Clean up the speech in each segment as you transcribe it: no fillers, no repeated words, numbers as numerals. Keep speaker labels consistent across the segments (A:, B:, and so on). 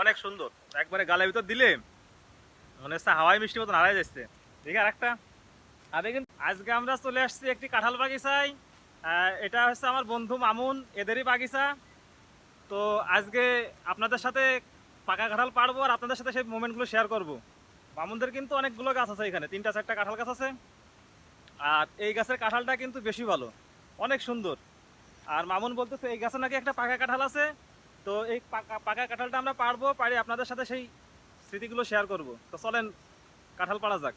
A: অনেক সুন্দর, একবারে গালের ভিতর দিলে মনে হচ্ছে হাওয়াই মিষ্টি মতন হারাই যাচ্ছে। দেখি আর একটা। আর দেখুন আজকে আমরা চলে আসছি একটি কাঁঠাল বাগিচায়। এটা হচ্ছে আমার বন্ধু মামুন, এদেরই বাগিচা। তো আজকে আপনাদের সাথে পাকা কাঁঠাল পাড়বো আর আপনাদের সাথে সেই মোমেন্টগুলো শেয়ার করব। মামুনদের কিন্তু অনেকগুলো গাছ আছে, এখানে 3-4টা কাঁঠাল গাছ আছে। আর এই গাছের কাঁঠালটা কিন্তু বেশি ভালো, অনেক সুন্দর। আর মামুন বলতেছে এই গাছে নাকি একটা পাকা কাঁঠাল আছে। তো এই পাকা পাকা কাঁঠালটা আমরা পারবো, পারি আপনাদের সাথে সেই স্মৃতিগুলো শেয়ার করব। তো চলেন কাঁঠাল পাড়া যাক।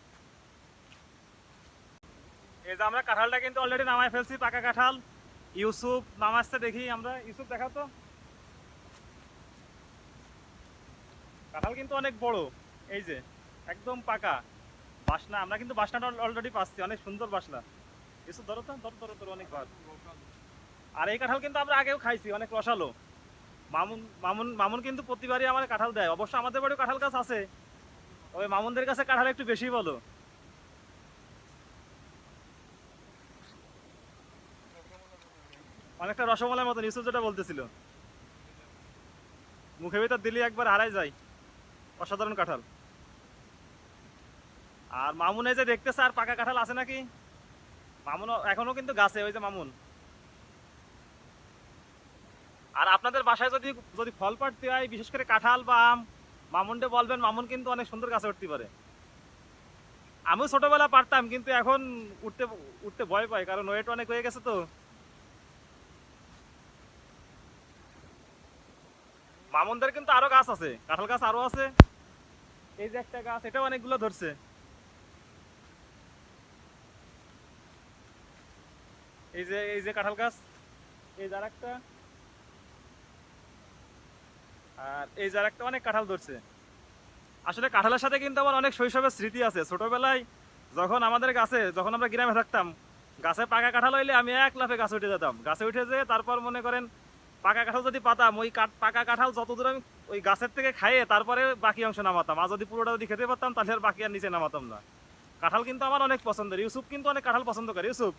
A: এই যে আমরা কাঁঠালটা কিন্তু অলরেডি নামায় ফেলছি, পাকা কাঁঠাল। ইউসুফ নামাচ্ছে, দেখি আমরা। ইউসুফ দেখা তো, কাঁঠাল কিন্তু অনেক বড়। এই যে একদম পাকা বাসনা, আমরা কিন্তু বাসনাটা অলরেডি পাচ্ছি, অনেক সুন্দর বাসনা। ইউসুফ ধরো তো, ধরো ধরো ধরো, অনেকবার। আর এই কাঁঠাল কিন্তু আমরা আগেও খাইছি, অনেক রসালো। মামুন মামুন মামুন কিন্তু প্রতিবারই আমার কাঁঠাল দেয়। অবশ্য আমাদের বাড়িও কাঁঠাল গাছ আছে, তবে মামুনদের কাছে কাঁঠাল একটু বেশি বলো। অনেকটা রসমালাই মতন ইউসুফ যেটা বলতেছিল, মুখে ভিতর দিলি একবার হারাই যায়। অসাধারণ কাঁঠাল। আর মামুন এই যে দেখতেছে আর পাকা কাঁঠাল আছে নাকি। মামুন এখনো কিন্তু গাছে, ওই যে মামুন। আর আপনাদের বাসায় যদি যদি ফল পাড়তে হয়, বিশেষ করে কাঁঠাল বা আম, মামুনকে বলবেন, মামুন কিন্তু অনেক সুন্দর গাছে উঠতে পারে। আমিও ছোটবেলা পারতাম, কিন্তু এখন উঠতে উঠতে ভয় পাই, কারণ ওয়েট অনেক হয়ে গেছে তো। মামুনদের কিন্তু আরো গাছ আছে, কাঁঠাল গাছ আরো আছে। এই যে একটা গাছ, এটাও অনেকগুলো ধরছে। এই যে কাঁঠাল গাছ, এই যার একটা। আর এই যার একটা, অনেক কাঁঠাল ধরছে। আসলে কাঁঠালের সাথে কিন্তু আমার অনেক শৈশবের স্মৃতি আছে। ছোটবেলায় যখন আমাদের গাছে, যখন আমরা গ্রামে থাকতাম, গাছে পাকা কাঁঠাল হইলে আমি এক লাফে গাছে উঠে যেতাম। গাছে উঠে যেয়ে তারপর মনে করেন পাকা কাঁঠাল যদি পাতাম, ওই পাকা কাঁঠাল যতদূর আমি ওই গাছের থেকে খাইয়ে তারপরে বাকি অংশ নামাতাম। আর যদি পুরোটা যদি খেতে পারতাম, তাহলে আর বাকি আর নিচে নামাতাম না। কাঁঠাল কিন্তু আমার অনেক পছন্দের। ইউসুফ কিন্তু অনেক কাঁঠাল পছন্দ করে। ইউসুফ,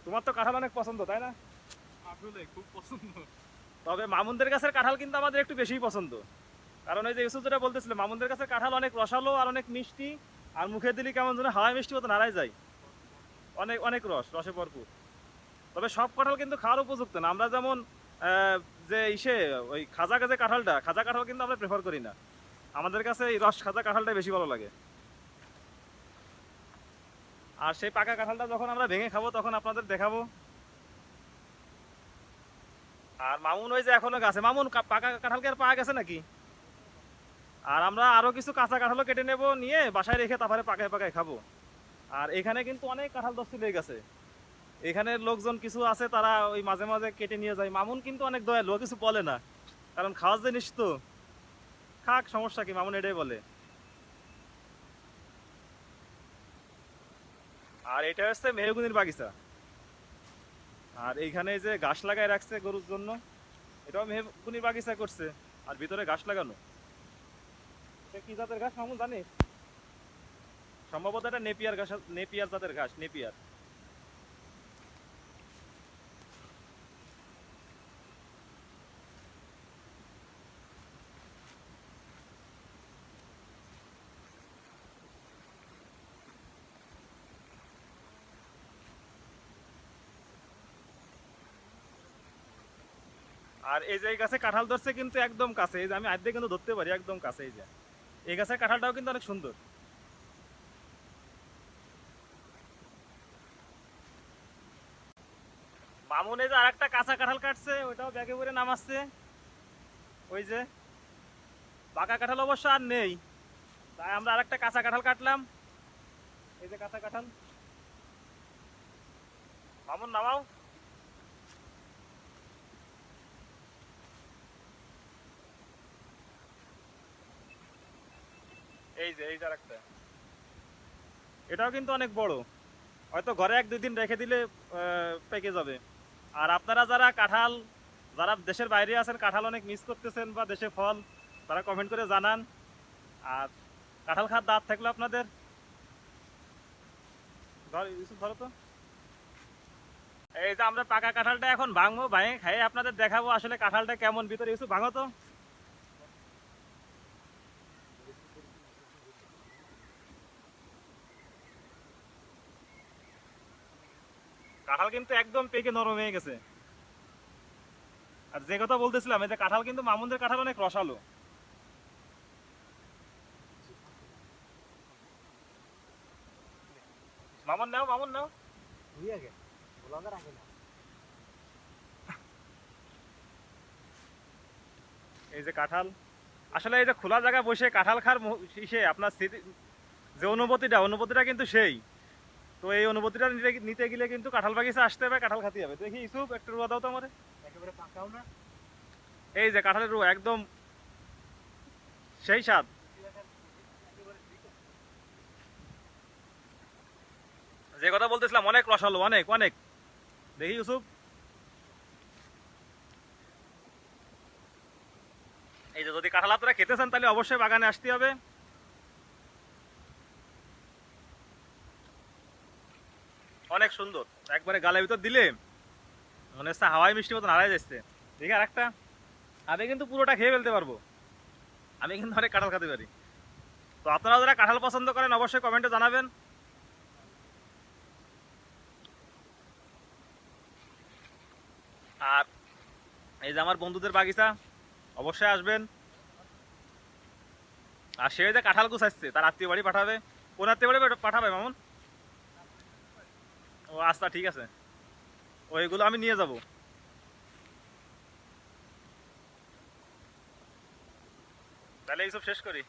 A: তোমার তো কাঁঠাল অনেক পছন্দ, তাই না?
B: আসলে খুব পছন্দ।
A: তবে মামুনদের গাছের কাঁঠাল কিন্তু আমাদের একটু বেশিই পছন্দ। কারণ এই যে ইউসুফ যেটা বলতেছিল, মামুনদের কাছে কাঁঠাল অনেক রসালো আর অনেক মিষ্টি। আর মুখে দিলে কেমন যেন হাওয়াই মিষ্টি মতো নাড়াই যায়। অনেক অনেক রসে ভরপুর। তবে সব কাঁঠাল কিন্তু খাওয়ার উপযুক্ত না। আমরা যেমন যে ওই খাজা যে কাঁঠালটা, খাজা কাঁঠাল কিন্তু আমরা প্রেফার করি না। আমাদের কাছে এই রস খাজা কাঁঠালটাই বেশি ভালো লাগে। আর সেই পাকা কাঁঠালটা যখন আমরা ভেঙে খাবো, তখন আপনাদের দেখাবো। আর মামুন ওই যে এখনো গাছে। মামুন পাকা কাঁঠাল কি আর পাওয়া গেছে নাকি? আর আমরা আরো কিছু কাঁচা কাঁঠালও কেটে নেব, নিয়ে বাসায় রেখে তারপরে পাকায় পাকায় খাবো। আর এখানে কিন্তু অনেক কাঁঠাল দস্তি লেগে গেছে। এখানের লোকজন কিছু আছে, তারা ওই মাঝে মাঝে কেটে নিয়ে যায়। মামুন কিন্তু অনেক দয়ালু, ও কিছু বলে না, কারণ খাওয়ার জিনিস তো। খাক, সমস্যা কি, মামুন এটাই বলে। আর এটা হচ্ছে মেহগুনির বাগিচা। আর এইখানে যে ঘাস লাগাই রাখছে গরুর জন্য, এটাও মেহগুনির বাগিচা করছে। আর ভিতরে ঘাস লাগানো। এটা কি জাতের ঘাস মামুন জানিস? সম্ভবত এটা নেপিয়ার ঘাস, নেপিয়ার জাতের ঘাস, নেপিয়ার। আর এই যে এই গাছে কাঁঠাল ধরছে কিন্তু একদম কাছে, এই যে আমি আর্ধেক কিন্তু ধরতে পারি, একদম কাছে। এই যে এই গাছের কাঁঠালটাও কিন্তু অনেক সুন্দর। মামুন এই যে আর একটা কাঁচা কাঁঠাল কাটছে, ওইটাও ব্যাগে করে নামাচ্ছে। ওই যে পাকা কাঁঠাল অবশ্য আর নেই, তাই আমরা আর একটা কাঁচা কাঁঠাল কাটলাম। এই যে কাঁচা কাঁঠাল। মামুন নামাও। এই যে আর একটা, এটাও কিন্তু অনেক বড়। হয়তো ঘরে 1-2 দিন রেখে দিলে পেকে যাবে। আর আপনারা যারা কাঁঠাল, যারা দেশের বাইরে আছেন, কাঁঠাল অনেক মিস করতেছেন বা দেশে ফল, তারা কমেন্ট করে জানান। আর কাঁঠাল খাওয়ার দাঁত থাকলো আপনাদের। ইউসুফ ধরো তো। এই যে আমরা পাকা কাঁঠালটা এখন ভাঙবো, ভাঙে খাই আপনাদের দেখাবো আসলে কাঁঠালটা কেমন ভিতরে। ইউসুফ ভাঙো তো। কাঁঠাল কিন্তু একদম পেকে নরম হয়ে গেছে। আর যে কথা বলতেছিলাম, এই যে কাঁঠাল কিন্তু মামুনদের কাঁঠাল অনেক রসালো। মামুন নাও, মামুন নাও। এই যে কাঁঠাল, আসলে এই যে খোলা জায়গায় বসে কাঁঠাল খার ইসে আপনার স্মৃতি যে অনুভূতিটা কিন্তু সেই। তো এই অনুভূতিটা নিতে নিতে গেলে কিন্তু কাঁঠাল বাগিচা আসতে হবে, কাঁঠাল খাতে হবে। দেখি ইসুফ একটু রুয়া দাও তো আমারে।
B: একেবারে পাকাও না।
A: এই যে কাঁঠালের রুয়া একদম সেই স্বাদ। যে কথা বলতেছিলাম অনেক রসালো, অনেক অনেক। দেখি ইউসুফ, এই যে যদি কাঁঠাল আপনারা খেতে চান তাহলে অবশ্যই বাগানে আসতে হবে। অনেক সুন্দর, একবারে গালের ভিতর দিলে মনে হচ্ছে হাওয়াই মিষ্টি মতন হারাই যাচ্ছে। দেখি আর একটা, আমি কিন্তু পুরোটা খেয়ে ফেলতে পারবো, আমি কিন্তু অনেক কাঁঠাল খেতে পারি। তো আপনারা যারা কাঁঠাল পছন্দ করেন অবশ্যই কমেন্টে জানাবেন। আর এই যে আমার বন্ধুদের বাগিচা, অবশ্যই আসবেন। আর সে যে কাঁঠাল গুছাচ্ছে তার আত্মীয় বাড়ি পাঠাবে। কোন আত্মীয় বাড়ি পাঠাবে মামুন? ও আচ্ছা, ঠিক আছে, ওইগুলো আমি নিয়ে যাব। তাহলে এইসব শেষ করি।